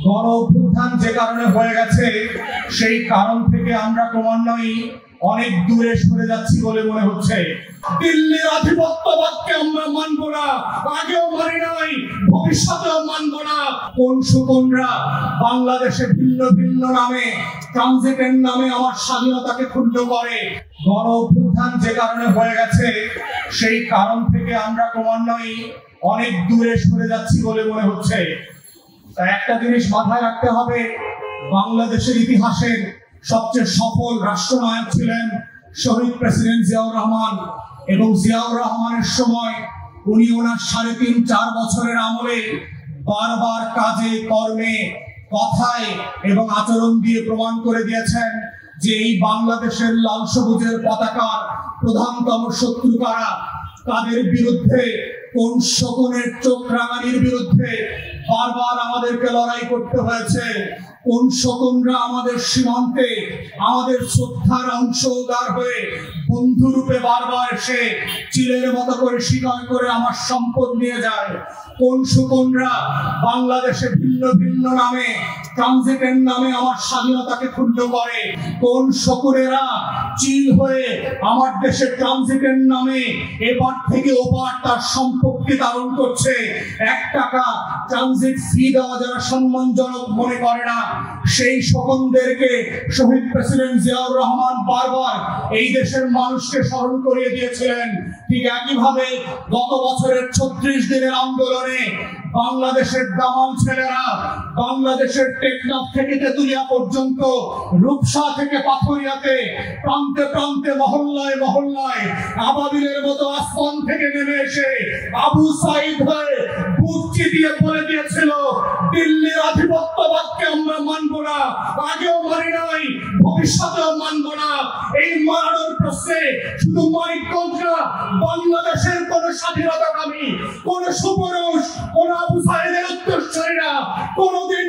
গণ অভ্যুত্থান যে কারণে হয়ে গেছে সেই কারণ থেকে আমরা ক্রমান্বয়ে অনেক দূরে সরে যাচ্ছি বলে মনে হচ্ছে। দিল্লির আধিপত্যবাদকে আমরা মানব না, আগেও মানি নাই, ভবিষ্যতেও মানব না। কোন শোষণরা বাংলাদেশে ভিন্ন ভিন্ন নামে, ট্রানজিটের নামে আমার স্বাধীনতাকে ক্ষুণ্ণ করে। গণ অভ্যুত্থান যে কারণে হয়ে গেছে সেই কারণ থেকে আমরা ক্রমান্বয়ে অনেক দূরে সরে যাচ্ছি বলে মনে হচ্ছে। তাই একটা জিনিস মাথায় রাখতে হবে, বাংলাদেশের ইতিহাসের সবচেয়ে সফল রাষ্ট্রনায়ক ছিলেন শহীদ প্রেসিডেন্ট জিয়াউর রহমান, এবং জিয়াউর রহমানের সময় উনি ওনার ৩.৫-৪ বছরের আমলে বারবার কাজে কর্মে কথায় এবং আচরণ দিয়ে প্রমাণ করে দিয়েছেন যে এই বাংলাদেশের লাল সবুজের পতাকার প্রধানতম শত্রু কারা, তাদের বিরুদ্ধে, কোন শকুনের চোখ রাঙানির বিরুদ্ধে বারবার আমাদেরকে লড়াই করতে হয়েছে। কোন শকুনরা আমাদের সীমান্তে আমাদের শ্রদ্ধার অংশীদার হয়ে বন্ধুরূপে বারবার এসে চিলের মতো করে শিকার করে আমার সম্পদ নিয়ে যায়। কোন শকুনরা বাংলাদেশে ভিন্ন ভিন্ন নামে, ট্রানজিটের নামে আমার স্বাধীনতাকে ক্ষুণ্ণ করে। কোন শকুনেরা চিল হয়ে আমার দেশে ট্রানজিটের নামে এবার থেকে ওপার তার সম্পত্তি ধারণ করছে। ১ টাকা ট্রানজিট ফি দেওয়া যারা সম্মানজনক মনে করে না, সেই শকুনদেরকে শহীদ প্রেসিডেন্ট জিয়াউর রহমান বারবার এই দেশের মানুষকে স্মরণ করিয়ে দিয়েছিলেন। ঠিক একইভাবে গত বছরের ৩৬ দিনের আন্দোলনে বাংলাদেশের দামাল ছেলেরা বাংলাদেশের টেকনাফ থেকে তেতুলিয়া পর্যন্ত, রূপসা থেকে পাথরিয়াতে, প্রান্তে প্রান্তে মহল্লায় মহল্লায় আবাবিলের মতো আসমান থেকে নেমে এসে আবু সাইদ হয়ে বুক চিতিয়ে বলে দিয়েছিল, দিল্লির আধিপত্যবাদকে আমরা মানব না, আগেও মানি নাই, ভবিষ্যতেও মানব না। এই মারানোর প্রশ্নে শুধু মানিকগঞ্জ না, বাংলাদেশের কোন স্বাধীনতাকামী, কোন সুপুরুষ, কোন আবু সাইদের উত্তরসূরিরা কোনদিন